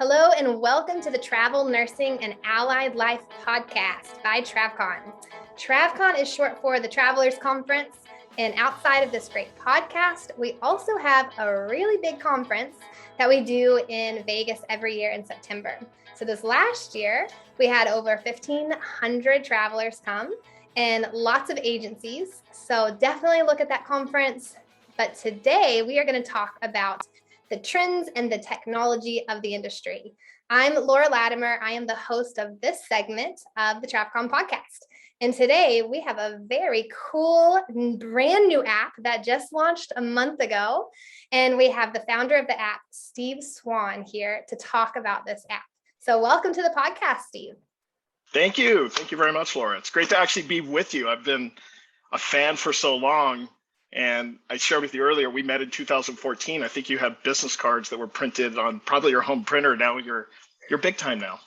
Hello and welcome to the Travel, Nursing, and Allied Life podcast by TravCon. TravCon is short for the Travelers Conference, and outside of this great podcast, we also have a really big conference that we do in Vegas every year in September. So this last year, we had over 1,500 travelers come and lots of agencies. So definitely look at that conference. But today we are going to talk about the trends and the technology of the industry. I'm Laura Latimer. I am the host of this segment of the TravCon podcast. And today we have a very cool, brand new app that just launched a month ago. And we have the founder of the app, Steve Swan, here to talk about this app. So welcome to the podcast, Steve. Thank you. Thank you very much, Laura. It's great to actually be with you. I've been a fan for so long. And I shared with you earlier, we met in 2014. I think you have business cards that were printed on probably your home printer. Now you're big time now.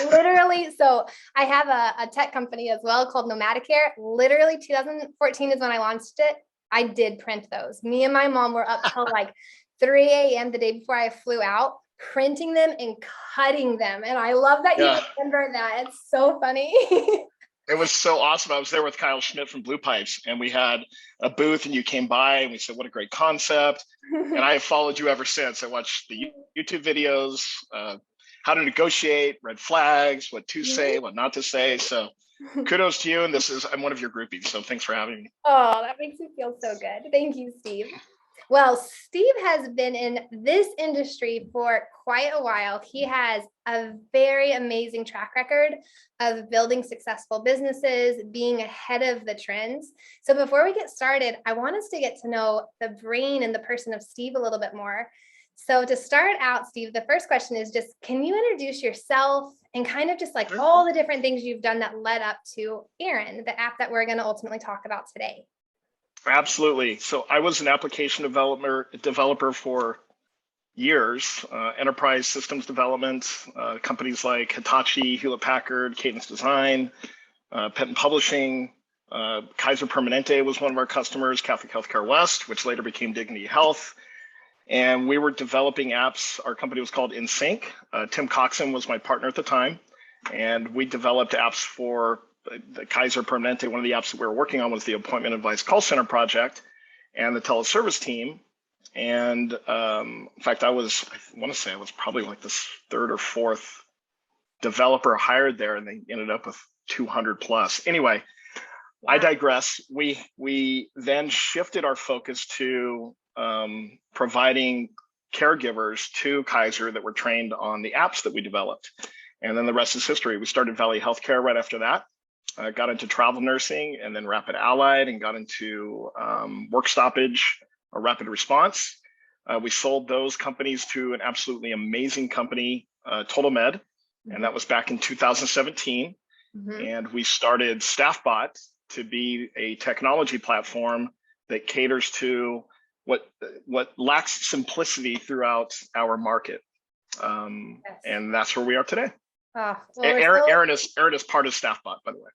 Literally. So I have a tech company as well called Nomadicare. Literally 2014 is when I launched it. I did print those. Me and my mom were up till like 3 a.m. the day before I flew out, printing them and cutting them. And I love that you remember that. It's so funny. It was so awesome. I was there with Kyle Schmidt from Blue Pipes, and we had a booth, and you came by, and we said, what a great concept. And I have followed you ever since. I watched the YouTube videos, how to negotiate, red flags, what to say, what not to say. So kudos to you. And I'm one of your groupies. So thanks for having me. Oh, that makes me feel so good. Thank you, Steve. Well, Steve has been in this industry for quite a while. He has a very amazing track record of building successful businesses, being ahead of the trends. So before we get started, I want us to get to know the brain and the person of Steve a little bit more. So to start out, Steve, the first question is just, can you introduce yourself and kind of just like all the different things you've done that led up to eRin, the app that we're going to ultimately talk about today? Absolutely. So I was an application developer for years, enterprise systems development, companies like Hitachi, Hewlett Packard, Cadence Design, Penton Publishing, Kaiser Permanente was one of our customers, Catholic Healthcare West, which later became Dignity Health. And we were developing apps. Our company was called InSync. Tim Coxon was my partner at the time. And we developed apps for the Kaiser Permanente. One of the apps that we were working on was the Appointment Advice Call Center project and the teleservice team. And in fact, I want to say I was probably like the third or fourth developer hired there, and they ended up with 200 plus. Anyway, wow. I digress. We then shifted our focus to providing caregivers to Kaiser that were trained on the apps that we developed. And then the rest is history. We started Valley Healthcare right after that. Got into travel nursing and then rapid allied, and got into work stoppage or rapid response. We sold those companies to an absolutely amazing company, Total Med, and that was back in 2017. And we started StaffBot to be a technology platform that caters to what lacks simplicity throughout our market. And that's where we are today. Oh, well, eRin is part of StaffBot, by the way.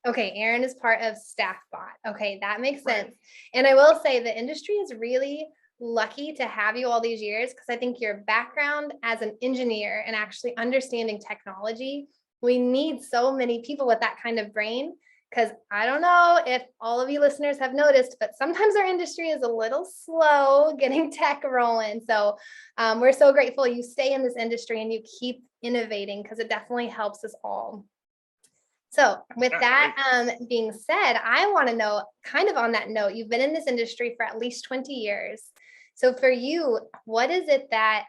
Okay, eRin is part of StaffBot. Okay, that makes sense. And I will say the industry is really lucky to have you all these years, because I think your background as an engineer and actually understanding technology, we need so many people with that kind of brain. Because I don't know if all of you listeners have noticed, but sometimes our industry is a little slow getting tech rolling. So we're so grateful you stay in this industry and you keep innovating, because it definitely helps us all. So with that being said, I want to know, kind of on that note, you've been in this industry for at least 20 years. So for you, what is it that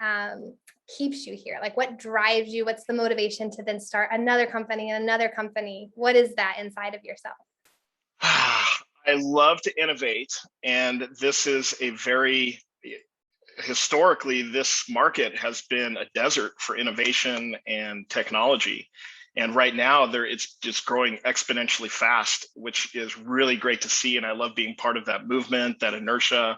keeps you here? Like, what drives you? What's the motivation to then start another company and another company? What is that inside of yourself? I love to innovate. And this is historically, this market has been a desert for innovation and technology. And right now, it's just growing exponentially fast, which is really great to see. And I love being part of that movement, that inertia.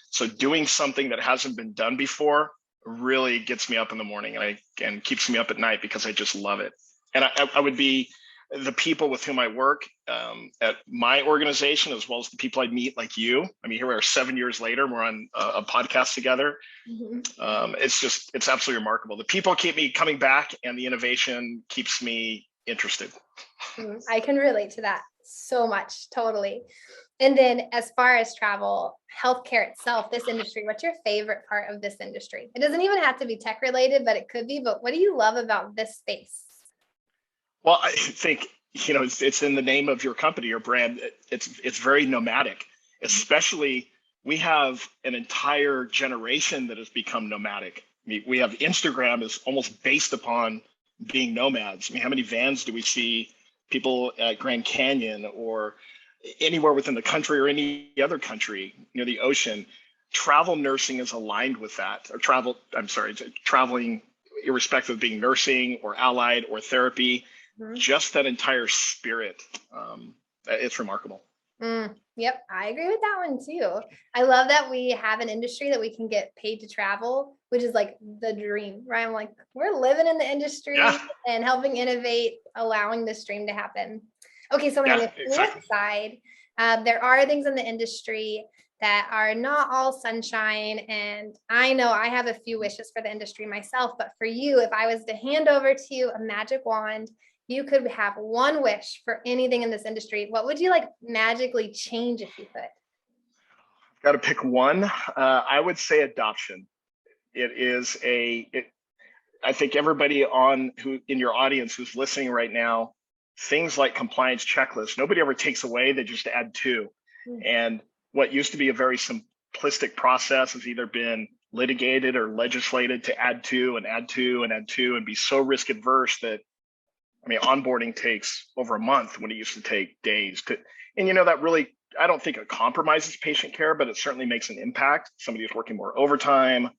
So doing something that hasn't been done before really gets me up in the morning and keeps me up at night, because I just love it. And I would be the people with whom I work at my organization, as well as the people I meet like you. I mean, here we are 7 years later, we're on a podcast together. It's absolutely remarkable. The people keep me coming back, and the innovation keeps me interested. I can relate to that so much, totally. And then as far as travel, healthcare itself, this industry, what's your favorite part of this industry? It doesn't even have to be tech related, but it could be. But what do you love about this space? Well, I think, it's in the name of your company, your brand. It's very nomadic, especially we have an entire generation that has become nomadic. I mean, we have Instagram is almost based upon being nomads. I mean, how many vans do we see people at Grand Canyon or anywhere within the country or any other country near the ocean? Travel nursing is aligned with that, or traveling irrespective of being nursing or allied or therapy, just that entire spirit. It's remarkable. Yep, I agree with that one too. I love that we have an industry that we can get paid to travel, which is like the dream, right? I'm like, we're living in the industry and helping innovate, allowing this dream to happen. Okay, so on the flip side, there are things in the industry that are not all sunshine. And I know I have a few wishes for the industry myself, but for you, if I was to hand over to you a magic wand, you could have one wish for anything in this industry, what would you like magically change if you could? I've got to pick one. I would say adoption. I think everybody in your audience who's listening right now, things like compliance checklists, nobody ever takes away, they just add to. And what used to be a very simplistic process has either been litigated or legislated to add to and add to and add to, and be so risk adverse that, I mean, onboarding takes over a month when it used to take days. And that really, I don't think it compromises patient care, but it certainly makes an impact. Somebody is working more overtime.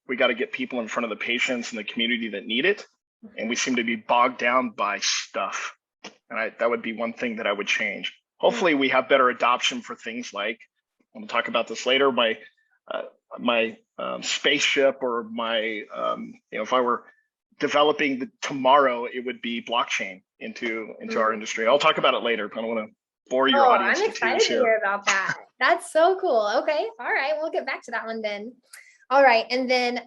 We got to get people in front of the patients and the community that need it. And we seem to be bogged down by stuff. And that would be one thing that I would change. Hopefully we have better adoption for things like, I'm going to talk about this later, my spaceship, or my, if I were developing tomorrow, it would be blockchain into our industry. I'll talk about it later, but I don't want to bore your audience. I'm excited to hear about that. That's so cool. Okay. All right. We'll get back to that one then. All right. And then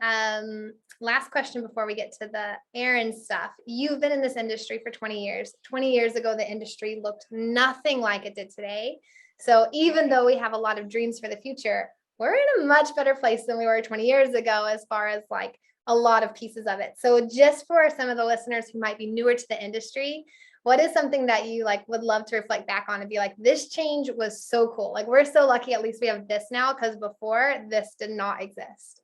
last question before we get to the eRin stuff. You've been in this industry for 20 years. 20 years ago, the industry looked nothing like it did today. So even though we have a lot of dreams for the future, we're in a much better place than we were 20 years ago as far as like a lot of pieces of it. So just for some of the listeners who might be newer to the industry, what is something that you like would love to reflect back on and be like, this change was so cool. Like, we're so lucky, at least we have this now, because before this did not exist.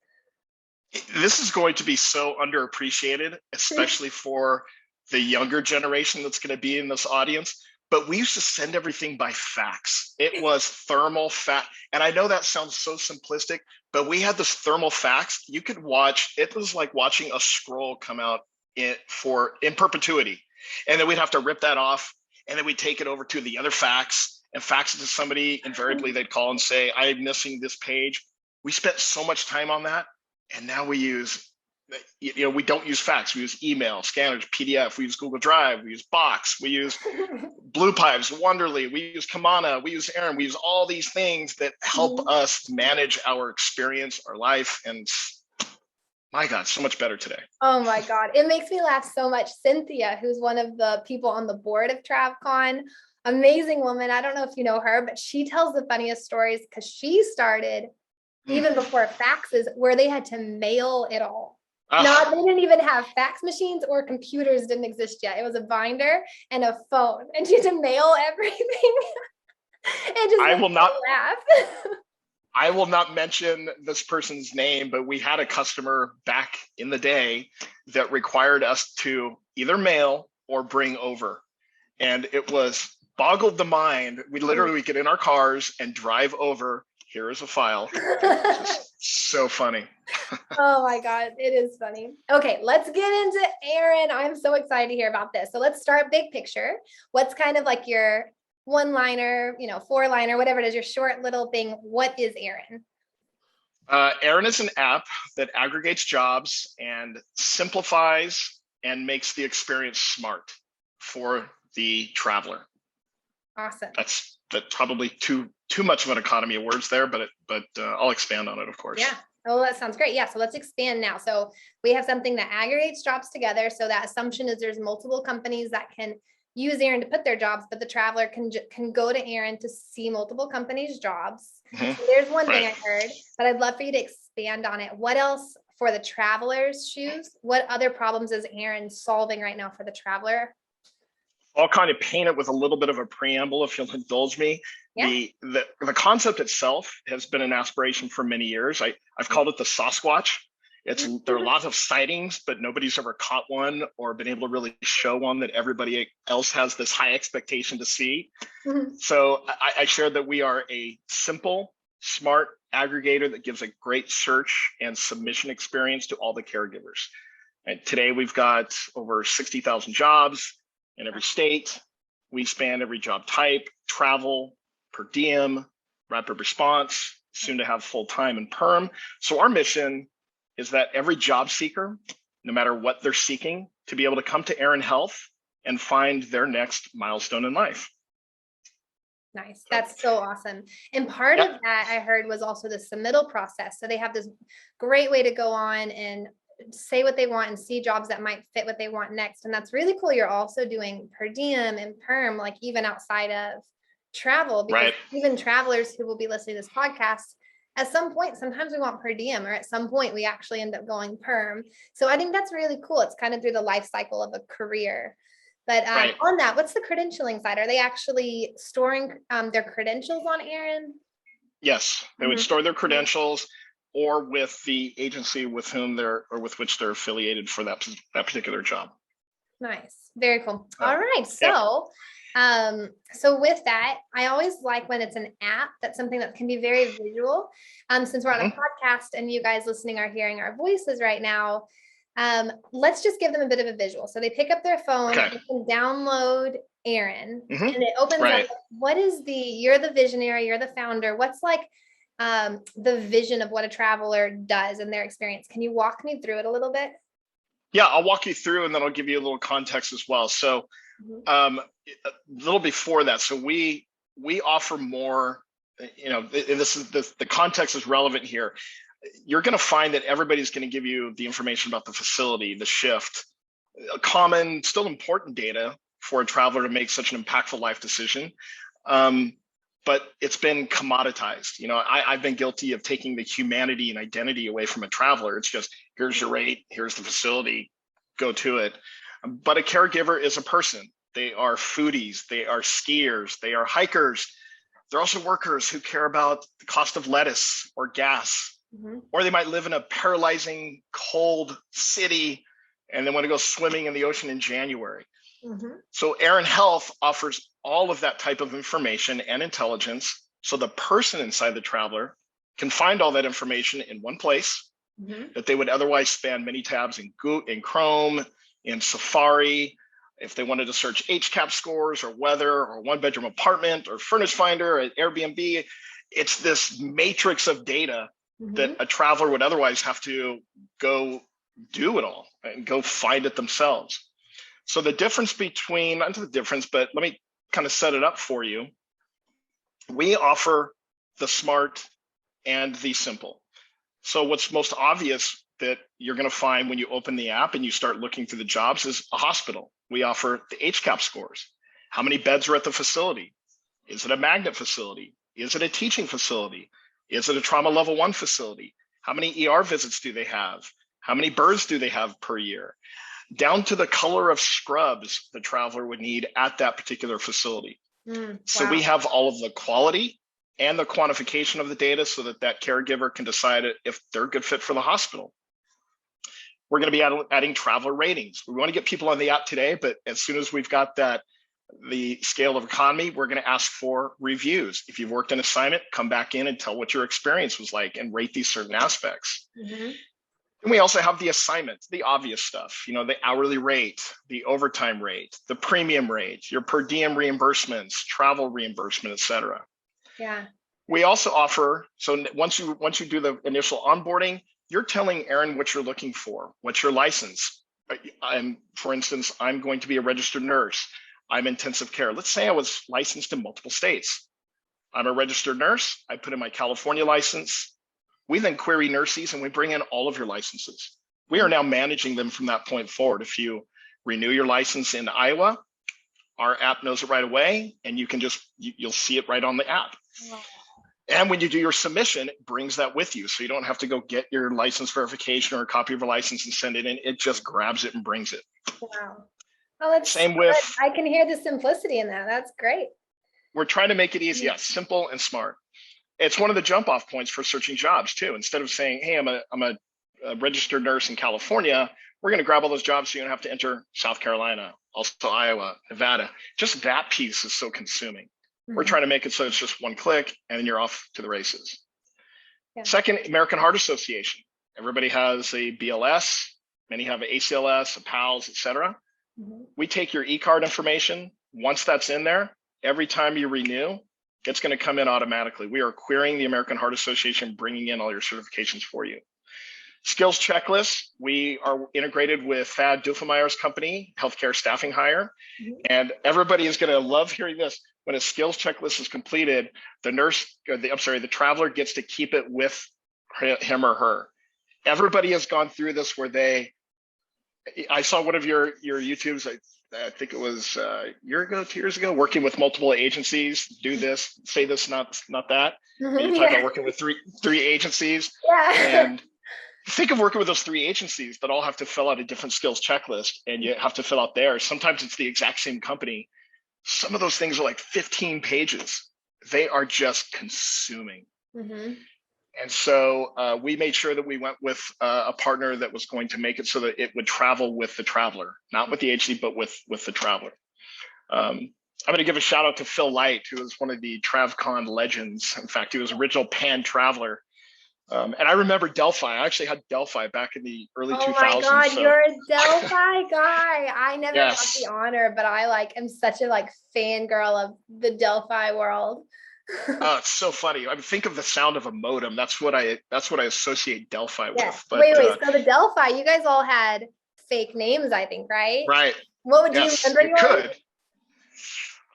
This is going to be so underappreciated, especially for the younger generation that's going to be in this audience. But we used to send everything by fax. It was thermal fax. And I know that sounds so simplistic, but we had this thermal fax. You could watch, it was like watching a scroll come out in perpetuity. And then we'd have to rip that off. And then we'd take it over to the other fax and fax it to somebody. Invariably, they'd call and say, I'm missing this page. We spent so much time on that. And now we use, we don't use fax. We use email, scanners, PDF. We use Google Drive. We use Box. We use Blue Pipes, Wonderly. We use Kamana. We use eRin. We use all these things that help us manage our experience, our life. And my God, so much better today. Oh my God. It makes me laugh so much. Cynthia, who's one of the people on the board of TravCon, amazing woman. I don't know if you know her, but she tells the funniest stories because she started even before faxes, where they had to mail it all. No, they didn't even have fax machines, or computers didn't exist yet. It was a binder and a phone, and she had to mail everything. And just I will not laugh. I will not mention this person's name, but we had a customer back in the day that required us to either mail or bring over, and it was boggled the mind. We literally would get in our cars and drive over. Here is a file. So funny. Oh my God, it is funny. Okay, let's get into eRin. I'm so excited to hear about this. So let's start big picture. What's kind of like your one-liner, four-liner, whatever it is, your short little thing. What is eRin? eRin is an app that aggregates jobs and simplifies and makes the experience smart for the traveler. Awesome. That's probably too much of an economy of words there, but I'll expand on it, of course. Yeah. Oh, that sounds great. Yeah. So let's expand now. So we have something that aggregates jobs together. So that assumption is there's multiple companies that can use eRin to put their jobs, but the traveler can go to eRin to see multiple companies' jobs. Mm-hmm. So there's one thing I heard, but I'd love for you to expand on it. What else for the traveler's shoes? What other problems is eRin solving right now for the traveler? I'll kind of paint it with a little bit of a preamble, if you'll indulge me. Yeah. The concept itself has been an aspiration for many years. I've called it the Sasquatch. There are lots of sightings, but nobody's ever caught one or been able to really show one that everybody else has this high expectation to see. Mm-hmm. So I shared that we are a simple, smart aggregator that gives a great search and submission experience to all the caregivers. And today we've got over 60,000 jobs in every state. We span every job type, travel, per diem, rapid response, soon to have full-time and perm. So our mission is that every job seeker, no matter what they're seeking, to be able to come to eRin Health and find their next milestone in life. Nice. That's so awesome. And part of that I heard was also the submittal process. So they have this great way to go on and say what they want and see jobs that might fit what they want next. And that's really cool. You're also doing per diem and perm, like even outside of travel, because even travelers who will be listening to this podcast, at some point, sometimes we want per diem, or at some point we actually end up going perm. So I think that's really cool. It's kind of through the life cycle of a career. But on that, what's the credentialing side? Are they actually storing their credentials on eRin? Yes, they would store their credentials or with the agency with which they're affiliated for that particular job. Nice. Very cool. All right. So so with that, I always like when it's an app, that's something that can be very visual. Since we're on a podcast and you guys listening are hearing our voices right now, let's just give them a bit of a visual. So they pick up their phone, they can download eRin, and it opens up. What is you're the visionary, you're the founder. What's like the vision of what a traveler does in their experience? Can you walk me through it a little bit? Yeah, I'll walk you through and then I'll give you a little context as well. So a little before that, so we offer more, and the context is relevant here. You're going to find that everybody's going to give you the information about the facility, the shift, common, still important data for a traveler to make such an impactful life decision. But it's been commoditized. I've been guilty of taking the humanity and identity away from a traveler. It's just, here's your rate, here's the facility, go to it. But a caregiver is a person. They are foodies, they are skiers, they are hikers. They're also workers who care about the cost of lettuce or gas, or they might live in a paralyzing cold city and they want to go swimming in the ocean in January. So eRin Health offers all of that type of information and intelligence so the person inside the traveler can find all that information in one place that they would otherwise span many tabs in Chrome, in Safari. If they wanted to search HCAP scores or weather or one bedroom apartment or furnish finder or Airbnb, it's this matrix of data that a traveler would otherwise have to go do it all and go find it themselves. So the difference between, not the difference, but let me kind of set it up for you. We offer the smart and the simple. So what's most obvious that you're going to find when you open the app and you start looking through the jobs is a hospital. We offer the HCAP scores. How many beds are at the facility? Is it a magnet facility? Is it a teaching facility? Is it a trauma level 1 facility? How many ER visits do they have? How many births do they have per year? Down to the color of scrubs the traveler would need at that particular facility. So we have all of the quality and the quantification of the data so that caregiver can decide if they're a good fit for the hospital. We're going to be adding traveler ratings. We want to get people on the app today, but as soon as we've got the scale of economy, we're going to ask for reviews. If you've worked an assignment, come back in and tell what your experience was like and rate these certain aspects. And we also have the assignments, the obvious stuff, the hourly rate, the overtime rate, the premium rate, your per diem reimbursements, travel reimbursement, et cetera. Yeah. We also offer, so once you do the initial onboarding, you're telling eRin what you're looking for, what's your license. For instance, I'm going to be a registered nurse. I'm intensive care. Let's say I was licensed in multiple states. I'm a registered nurse. I put in my California license. We then query nurses and we bring in all of your licenses. We are now managing them from that point forward. If you renew your license in Iowa, our app knows it right away, and you can you'll see it right on the app. Wow. And when you do your submission, it brings that with you. So you don't have to go get your license verification or a copy of your license and send it in. It just grabs it and brings it. Wow. Oh, that's Same good. with, I can hear the simplicity in that. That's great. we're trying to make it easy. Yeah, simple and smart. It's one of the jump off points for searching jobs too. Instead of saying, hey, I'm a registered nurse in California, we're going to grab all those jobs so you don't have to enter South Carolina, also Iowa, Nevada. Just that piece is so consuming. We're trying to make it so it's just one click and then you're off to the races. Yeah. Second, American Heart Association. Everybody has a BLS. Many have an ACLS, a PALS, et cetera. We take your e-card information. Once that's in there, every time you renew, it's going to come in automatically. We are querying the American Heart Association, bringing in all your certifications for you. Skills checklist. We are integrated with Thad Doofenmeyer's company, Healthcare Staffing Hire. And everybody is going to love hearing this. When a skills checklist is completed, the traveler gets to keep it with him or her. Everybody has gone through this where I saw one of your YouTubes, I think it was a year ago, 2 years ago, working with multiple agencies, do this, say this, not that. And you talk about working with three agencies. And think of working with those three agencies that all have to fill out a different skills checklist, and you have to fill out theirs. Sometimes it's the exact same company. Some of those things are like 15 pages. They are just consuming. And so we made sure that we went with a partner that was going to make it so that it would travel with the traveler, not with the agency, but with the traveler. I'm going to give a shout out to Phil Light, who is one of the TravCon legends. In fact, he was original Pan traveler. And I remember Delphi. I actually had Delphi back in the early 2000s. Oh my God, you're a Delphi guy. I never got the honor, but I am such a fangirl of the Delphi world. Oh, it's so funny. I mean, think of the sound of a modem. That's what I associate Delphi with. But, wait. So the Delphi, you guys all had fake names, I think, right? Right. What would you remember yours? Could.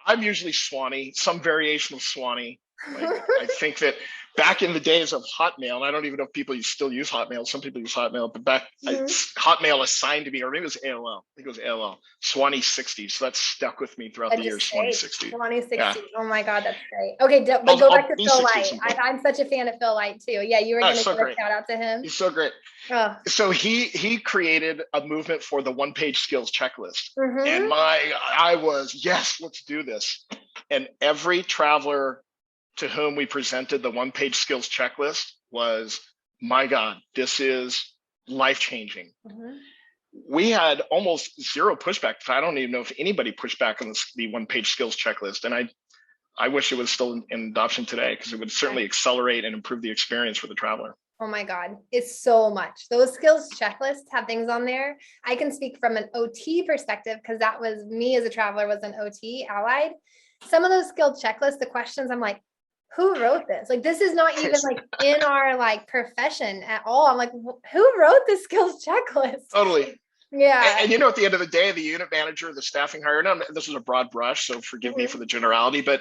I'm usually Swanee, some variation of Swanee. I think that back in the days of Hotmail, and I don't even know if people still use Hotmail. Some people use Hotmail, but Hotmail assigned to me, or maybe it was AOL. I think it was AOL, Swanee 60. So that's stuck with me throughout the years, Swanee 60. Swanee 60. Yeah. Oh my God, that's great. Okay, but go back to Phil Light. I'm such a fan of Phil Light too. Yeah, you were going to give a shout out to him. He's so great. Oh. So he created a movement for the one-page skills checklist. And I was, yes, let's do this. And every traveler to whom we presented the one-page skills checklist was, my God, this is life-changing. We had almost zero pushback. I don't even know if anybody pushed back on the one-page skills checklist. And I wish it was still in adoption today, because it would certainly accelerate and improve the experience for the traveler. Oh my God, it's so much. Those skills checklists have things on there. I can speak from an OT perspective, because that was me as a traveler, was an OT allied. Some of those skills checklists, the questions, I'm like, who wrote this? This is not even in our profession at all. I'm like, who wrote the skills checklist? Totally. Yeah. And at the end of the day, the unit manager, the staffing hire, this is a broad brush, so forgive me for the generality, but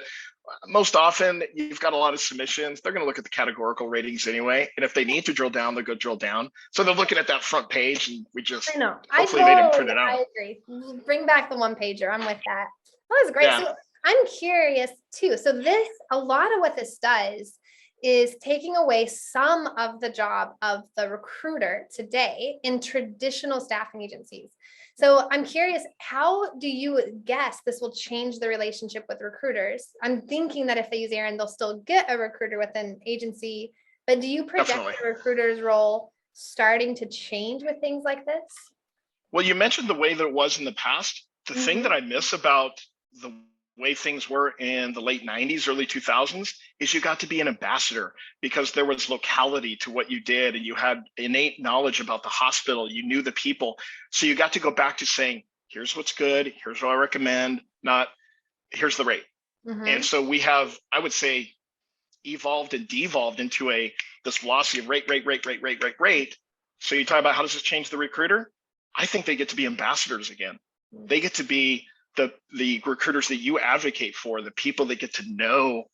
most often you've got a lot of submissions. They're going to look at the categorical ratings anyway. And if they need to drill down, they'll go drill down. So they're looking at that front page, and I know. Hopefully they didn't print it out. I agree. Bring back the one pager. I'm with that. That was great. Yeah. So I'm curious too. So a lot of what this does is taking away some of the job of the recruiter today in traditional staffing agencies. So I'm curious, how do you guess this will change the relationship with recruiters? I'm thinking that if they use eRin, they'll still get a recruiter with an agency, but do you project the recruiter's role starting to change with things like this? Well, you mentioned the way that it was in the past. The thing that I miss about the way things were in the late 90s, early 2000s, is you got to be an ambassador, because there was locality to what you did, and you had innate knowledge about the hospital. You knew the people. So you got to go back to saying, here's what's good, here's what I recommend, not here's the rate. And so we have, I would say, evolved and devolved into this velocity of rate. So you talk about how does this change the recruiter? I think they get to be ambassadors again. They get to be the recruiters that you advocate for, the people that get to know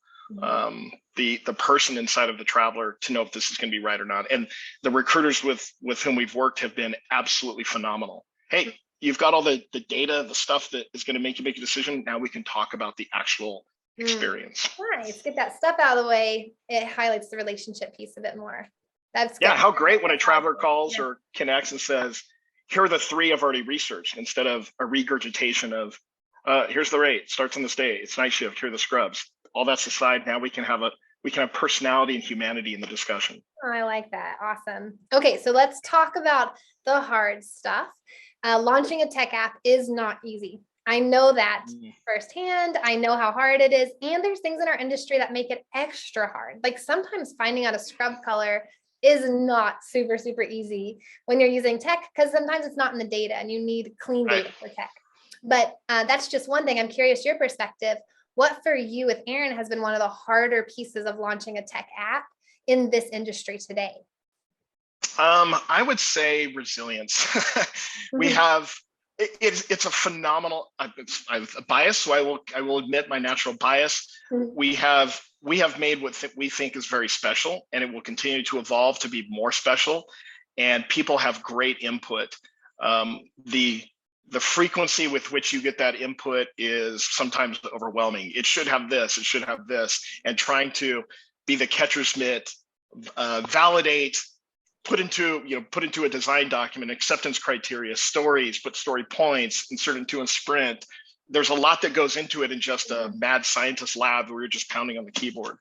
the person inside of the traveler to know if this is going to be right or not. And the recruiters with whom we've worked have been absolutely phenomenal. Hey, you've got all the data, the stuff that is going to make you make a decision. Now we can talk about the actual experience. Nice. Get that stuff out of the way. It highlights the relationship piece a bit more. That's good. Yeah, how great when a traveler calls or connects and says, here are the 3 I've already researched, instead of a regurgitation of, here's the rate, starts on this day, it's night shift, here are the scrubs. All that's aside, now we can have personality and humanity in the discussion. Oh, I like that. Awesome. Okay, so let's talk about the hard stuff. Launching a tech app is not easy. I know that firsthand. I know how hard it is. And there's things in our industry that make it extra hard. Like sometimes finding out a scrub color is not super, super easy when you're using tech, because sometimes it's not in the data and you need clean data for tech. But that's just one thing. I'm curious your perspective. What for you with eRin has been one of the harder pieces of launching a tech app in this industry today? I would say resilience. We have, it's a phenomenal, I've a bias, so I will admit my natural bias. We have made what we think is very special, and it will continue to evolve to be more special. And people have great input. The frequency with which you get that input is sometimes overwhelming. It should have this, it should have this, and trying to be the catcher's mitt, validate, put into a design document, acceptance criteria, stories, put story points, insert into a sprint. There's a lot that goes into it in just a mad scientist lab where you're just pounding on the keyboard.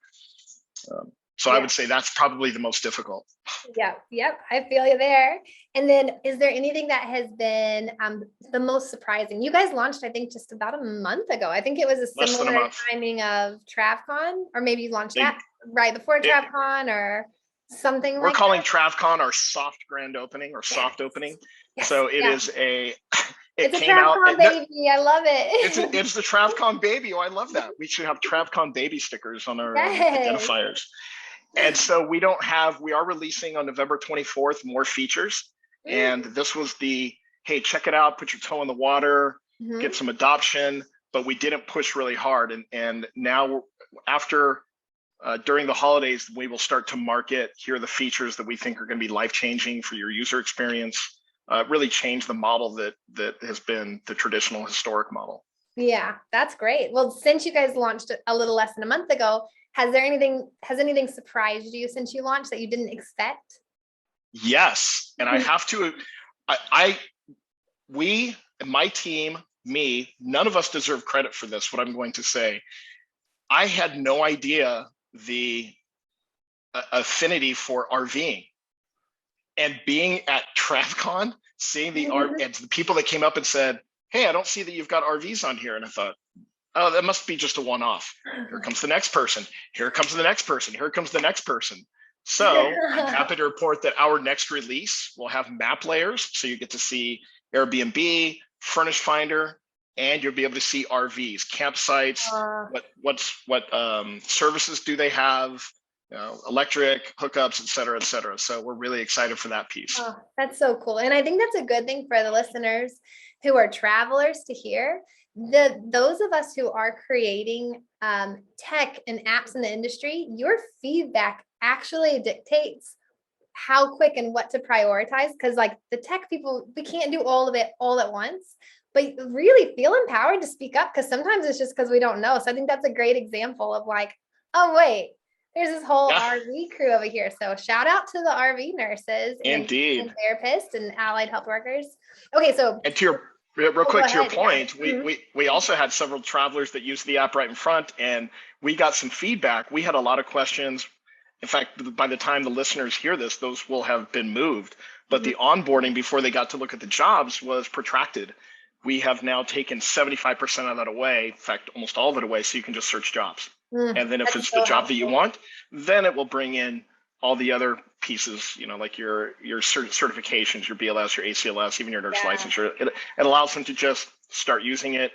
So I would say that's probably the most difficult. Yep. I feel you there. And then is there anything that has been the most surprising? You guys launched, I think, just about a month ago. I think it was a similar timing of TravCon, or maybe you launched that right before TravCon or something like that. We're calling TravCon our soft grand opening or soft opening. Yes. So it is it's a TravCon baby. I love it. It's the TravCon baby. Oh, I love that. We should have TravCon baby stickers on our identifiers. And so we are releasing on November 24th more features. And this was hey, check it out, put your toe in the water, get some adoption, but we didn't push really hard. And now during the holidays, we will start to market, here are the features that we think are going to be life-changing for your user experience, really change the model that has been the traditional historic model. Yeah, that's great. Well, since you guys launched a little less than a month ago, has anything surprised you since you launched that you didn't expect? Yes. And I have to, we, my team, me, none of us deserve credit for this, what I'm going to say. I had no idea the affinity for RVing, and being at TravCon, seeing and the people that came up and said, hey, I don't see that you've got RVs on here. And I thought, oh, that must be just a one-off. Here comes the next person. Here comes the next person. Here comes the next person. So I'm happy to report that our next release will have map layers. So you get to see Airbnb, Furnish Finder, and you'll be able to see RVs, campsites, what services do they have, electric hookups, et cetera, et cetera. So we're really excited for that piece. Oh, that's so cool. And I think that's a good thing for the listeners who are travelers to hear. Those of us who are creating tech and apps in the industry, your feedback actually dictates how quick and what to prioritize. Because like the tech people, we can't do all of it all at once, but really feel empowered to speak up, because sometimes it's just because we don't know. So I think that's a great example of like, oh, wait, there's this whole RV crew over here. So shout out to the RV nurses and therapists and allied health workers. Okay, so and to your real quick to your point, we also had several travelers that used the app right in front, and we got some feedback. We had a lot of questions. In fact, by the time the listeners hear this, those will have been moved. But the onboarding before they got to look at the jobs was protracted. We have now taken 75% of that away. In fact, almost all of it away, so you can just search jobs. And then if it's the job that you want, then it will bring in all the other pieces, like your certifications, your BLS, your ACLS, even your nurse licensure. It allows them to just start using it,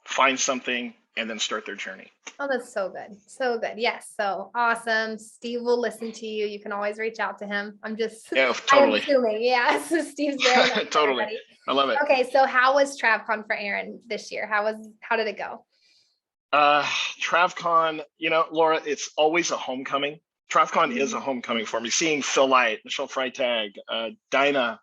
find something, and then start their journey. Oh, that's so good. So good. Yes. So awesome. Steve will listen to you. You can always reach out to him. Yeah, I'm totally. assuming. Yeah. So Steve's very nice. Totally. Everybody. I love it. Okay. So how was TravCon for eRin this year? How did it go? TravCon, Laura, it's always a homecoming. TravCon is a homecoming for me. Seeing Phil Light, Michelle Freitag, Dinah,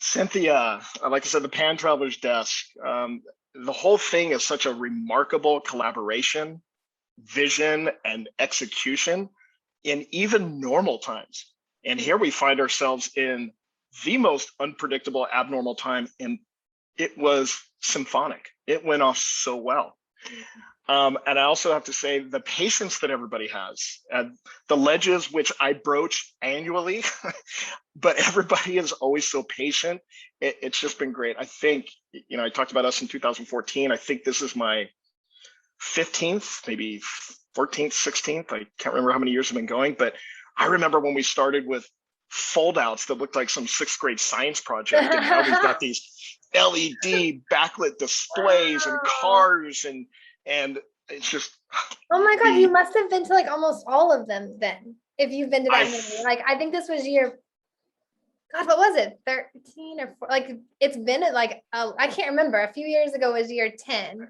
Cynthia, like I said, the Pan Travelers Desk. The whole thing is such a remarkable collaboration, vision, and execution in even normal times. And here we find ourselves in the most unpredictable, abnormal time, and it was symphonic. It went off so well. And I also have to say the patience that everybody has, the ledges, which I broach annually, but everybody is always so patient. It's just been great. I think, I talked about us in 2014. I think this is my 15th, maybe 14th, 16th. I can't remember how many years have been going, but I remember when we started with foldouts that looked like some 6th grade science project. And now we've got these LED backlit displays and cars and it's just, oh my God, you must have been to like almost all of them then. If you've been to that many, like I think this was year, God, what was it? 13 or 4? Like it's been like, I can't remember. A few years ago was year 10.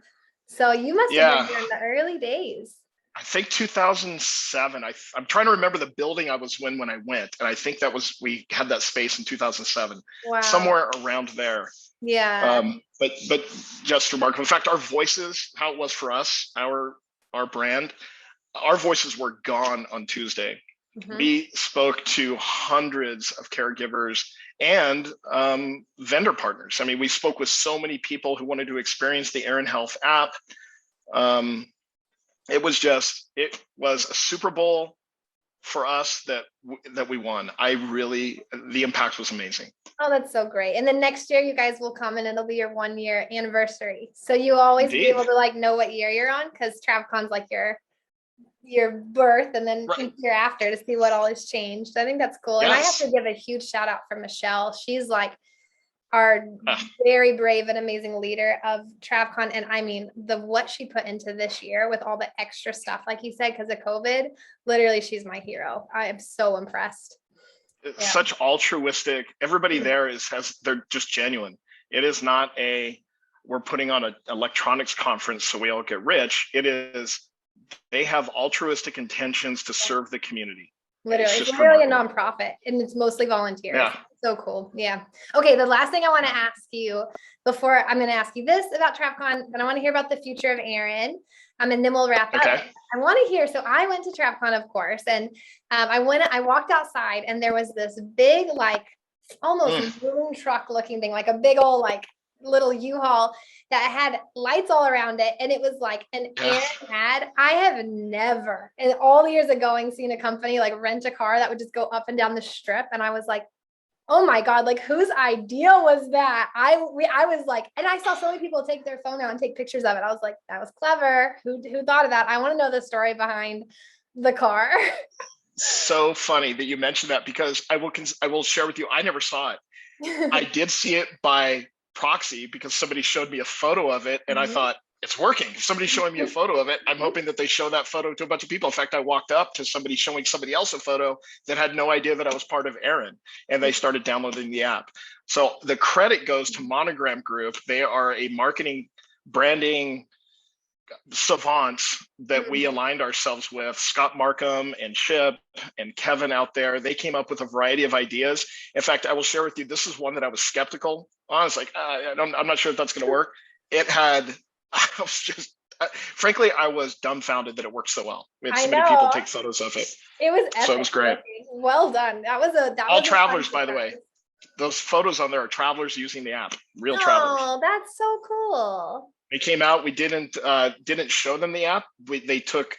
So you must have been there in the early days. I think 2007. I'm trying to remember the building I was in when I went. And I think we had that space in 2007, somewhere around there. Yeah. But just remarkable. In fact, our voices, how it was for us, our brand, our voices were gone on Tuesday. Mm-hmm. We spoke to hundreds of caregivers and vendor partners. I mean, we spoke with so many people who wanted to experience the eRin Health app. It was a Super Bowl for us that we won. The impact was amazing. Oh, that's so great. And then next year you guys will come and it'll be your 1-year anniversary. So you always be able to like know what year you're on, because TravCon's like your birth and then each year after to see what all has changed. I think that's cool. Yes. And I have to give a huge shout out for Michelle. She's like our very brave and amazing leader of TravCon. And I mean, what she put into this year with all the extra stuff, like you said, because of COVID, literally she's my hero. I am so impressed. It's such altruistic. Everybody there they're just genuine. It is not we're putting on an electronics conference so we all get rich. It is, they have altruistic intentions to serve the community. Literally, it's literally a nonprofit and it's mostly volunteers. Yeah. So cool. Yeah. Okay. The last thing I want to ask you before I'm going to ask you this about TravCon, but I want to hear about the future of eRin. And then we'll wrap up. I want to hear. So I went to TravCon, of course, and I walked outside and there was this big, like almost boom truck looking thing, like a big old, like little U-Haul that had lights all around it. And it was like an eRin ad. I have never in all the years of going, seen a company like rent a car that would just go up and down the strip. And I was like, oh my God, like whose idea was that? I was like, and I saw so many people take their phone out and take pictures of it. I was like, that was clever. Who thought of that? I want to know the story behind the car. So funny that you mentioned that, because I will share with you, I never saw it. I did see it by proxy because somebody showed me a photo of it and I thought, it's working. Somebody's showing me a photo of it. I'm hoping that they show that photo to a bunch of people. In fact, I walked up to somebody showing somebody else a photo that had no idea that I was part of eRin, and they started downloading the app. So the credit goes to Monogram Group. They are a marketing, branding savants that we aligned ourselves with. Scott Markham and Chip and Kevin out there, they came up with a variety of ideas. In fact, I will share with you, this is one that I was skeptical. I was like, I'm not sure if that's going to work. Frankly, I was dumbfounded that it worked so well. We had so many people take photos of it. It was epic. So it was great. Well done. That was all travelers, by the way. Those photos on there are travelers using the app. Real travelers. Oh, that's so cool. They came out. We didn't show them the app. They took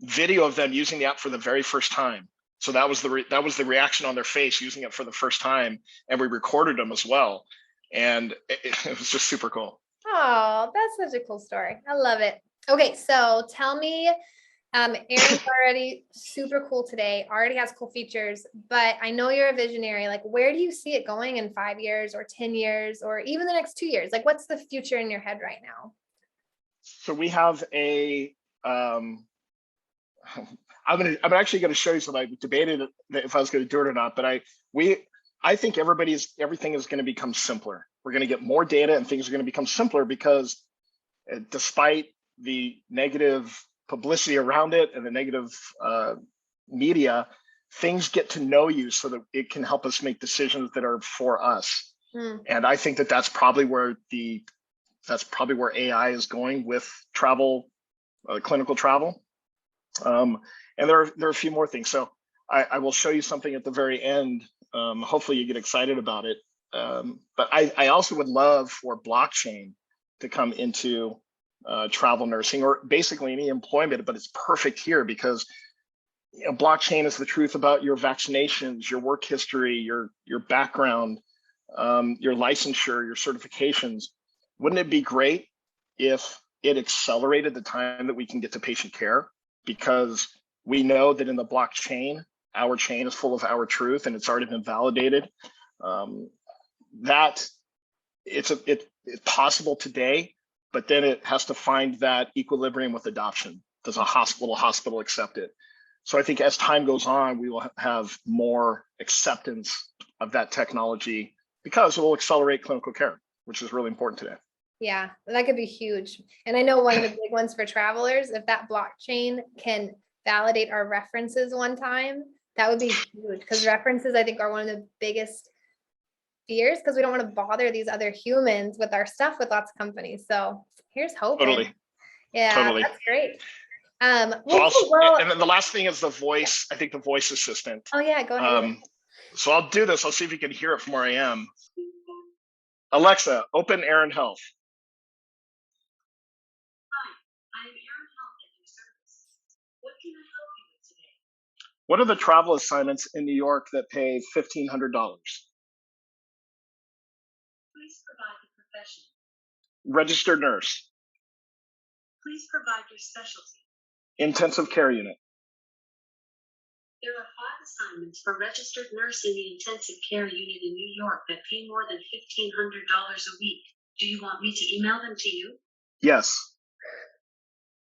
video of them using the app for the very first time. So that was the reaction on their face using it for the first time, and we recorded them as well. And it was just super cool. Oh, that's such a cool story. I love it. Okay, so tell me, eRin's already super cool today, already has cool features, but I know you're a visionary. Like, where do you see it going in 5 years or 10 years or even the next 2 years? Like, what's the future in your head right now? So we have a, I'm actually going to show you something. I debated if I was going to do it or not, but I think everything is going to become simpler. We're going to get more data and things are going to become simpler because despite the negative publicity around it and the negative media, things get to know you so that it can help us make decisions that are for us. And I think that that's probably where AI is going with travel, clinical travel. And there are a few more things. So I will show you something at the very end. Hopefully you get excited about it. But I also would love for blockchain to come into travel nursing or basically any employment, but it's perfect here because blockchain is the truth about your vaccinations, your work history, your background, your licensure, your certifications. Wouldn't it be great if it accelerated the time that we can get to patient care? Because we know that in the blockchain, our chain is full of our truth and it's already been validated. That it's possible today, but then it has to find that equilibrium with adoption. Does a hospital accept it? So I think as time goes on, we will have more acceptance of that technology because it will accelerate clinical care, which is really important today. Yeah, that could be huge. And I know one of the big ones for travelers, if that blockchain can validate our references one time, that would be huge because references, I think, are one of the biggest fears because we don't want to bother these other humans with our stuff with lots of companies. So here's hoping. Totally. Yeah, totally. That's great. And then the last thing is the voice. I think the voice assistant. Oh yeah, go ahead. So I'll do this. I'll see if you can hear it from where I am. Alexa, open eRin Health. Hi, I am eRin Health at your service. What can I help you with today? What are the travel assignments in New York that pay $1,500? Please provide the profession. Registered nurse. Please provide your specialty. Intensive care unit. There are 5 assignments for registered nurse in the intensive care unit in New York that pay more than $1,500 a week. Do you want me to email them to you? Yes.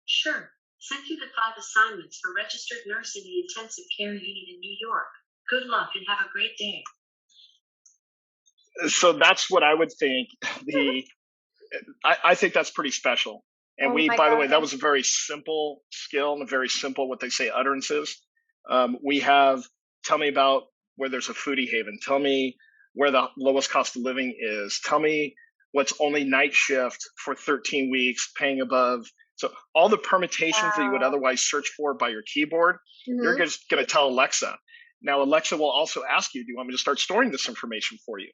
Sure. Send you the 5 assignments for registered nurse in the intensive care unit in New York. Good luck and have a great day. So that's what I would think. I think that's pretty special. And by the way, that was a very simple skill and a very simple, what they say, utterances. We have, tell me about where there's a foodie haven. Tell me where the lowest cost of living is. Tell me what's only night shift for 13 weeks, paying above. So all the permutations that you would otherwise search for by your keyboard, you're just going to tell Alexa. Now, Alexa will also ask you, do you want me to start storing this information for you?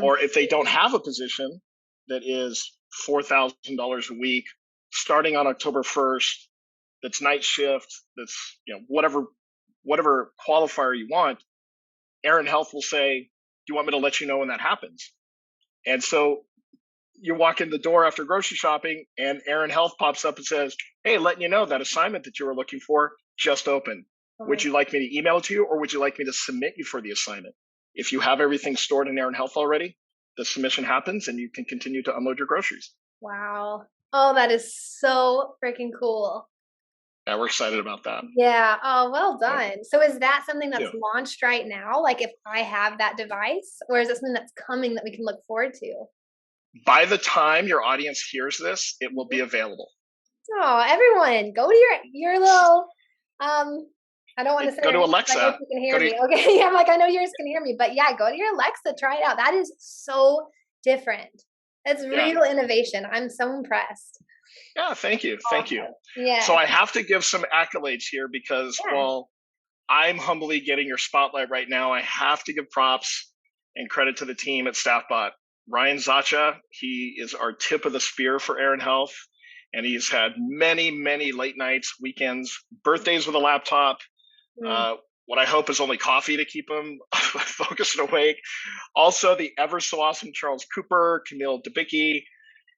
Or if they don't have a position that is $4,000 a week, starting on October 1st, that's night shift, that's whatever qualifier you want, eRin Health will say, do you want me to let you know when that happens? And so you walk in the door after grocery shopping and eRin Health pops up and says, hey, letting you know that assignment that you were looking for just opened. Would you like me to email it to you or would you like me to submit you for the assignment? If you have everything stored in eRin Health already, the submission happens and you can continue to unload your groceries. Wow. Oh, that is so freaking cool. Yeah, we're excited about that. Yeah. Oh, well done. So is that something that's launched right now? Like if I have that device, or is it something that's coming that we can look forward to? By the time your audience hears this, it will be available. Oh, everyone, go to your little, I don't want to say go to Alexa. I know you can hear me. Okay. Yeah, I'm like, I know yours can hear me, but yeah, go to your Alexa, try it out. That is so different. That's real innovation. I'm so impressed. Yeah, thank you. Thank you. Yeah. So I have to give some accolades here because while I'm humbly getting your spotlight right now, I have to give props and credit to the team at StaffBot. Ryan Zacha, he is our tip of the spear for eRin Health. And he's had many, many late nights, weekends, birthdays with a laptop. What I hope is only coffee to keep him focused and awake. Also, the ever so awesome Charles Cooper, Camille Debicki,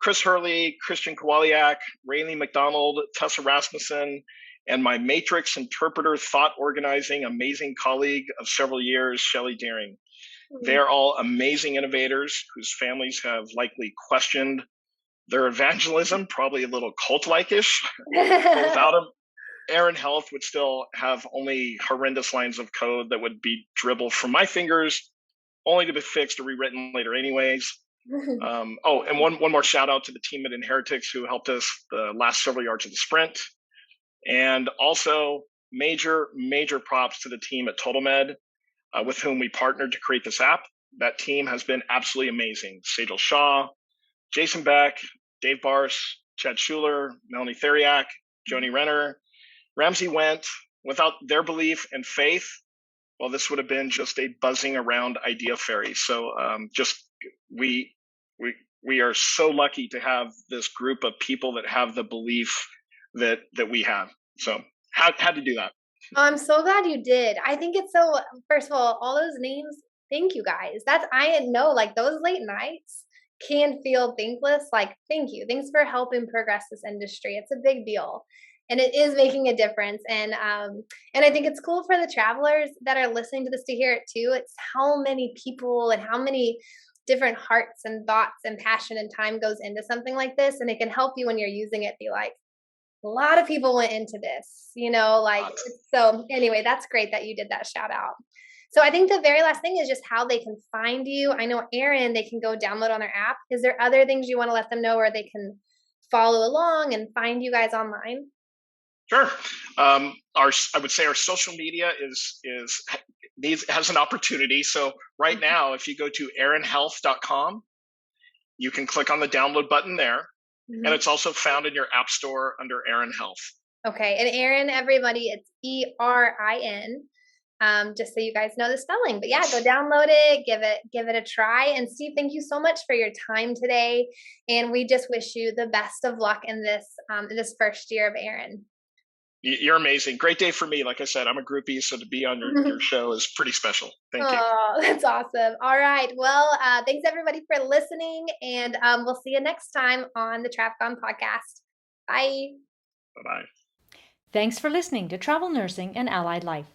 Chris Hurley, Christian Kowaliak, Raylene McDonald, Tessa Rasmussen, and my Matrix interpreter, thought organizing, amazing colleague of several years, Shelley Deering. They're all amazing innovators whose families have likely questioned Their evangelism, probably a little cult-like-ish, but without them, eRin Health would still have only horrendous lines of code that would be dribbled from my fingers, only to be fixed or rewritten later anyways. And one more shout out to the team at Inheritix who helped us the last several yards of the sprint. And also major props to the team at TotalMed with whom we partnered to create this app. That team has been absolutely amazing. Sejal Shah, Jason Beck, Dave Barsh, Chad Schuler, Melanie Theriak, Joni Renner, Ramsey Went. Without their belief and faith, well, this would have been just a buzzing around idea fairy. So we are so lucky to have this group of people that have the belief that we have. So had to do that. I'm so glad you did. I think it's so, first of all those names, thank you guys. I know like those late nights can feel thankless. Like, thank you. Thanks for helping progress this industry. It's a big deal. And it is making a difference. And I think it's cool for the travelers that are listening to this to hear it too. It's how many people and how many different hearts and thoughts and passion and time goes into something like this. And it can help you when you're using it be like, a lot of people went into this, so anyway, that's great that you did that shout out. So I think the very last thing is just how they can find you. I know eRin, they can go download on their app. Is there other things you want to let them know where they can follow along and find you guys online? Sure. I would say our social media has an opportunity. So right now, if you go to erinhealth.com, you can click on the download button there. Mm-hmm. And it's also found in your app store under eRin Health. Okay. And eRin, everybody, it's ERIN. Just so you guys know the spelling. But yeah, go download it, give it a try. And Steve, thank you so much for your time today. And we just wish you the best of luck in this first year of eRin. You're amazing. Great day for me. Like I said, I'm a groupie, so to be on your show is pretty special. Thank you. Oh, that's awesome. All right. Well, thanks everybody for listening, and we'll see you next time on the TravCon podcast. Bye. Bye-bye. Thanks for listening to Travel Nursing and Allied Life.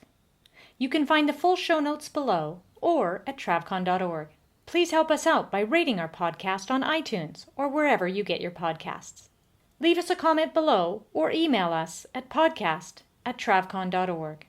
You can find the full show notes below or at travcon.org. Please help us out by rating our podcast on iTunes or wherever you get your podcasts. Leave us a comment below or email us at podcast@travcon.org.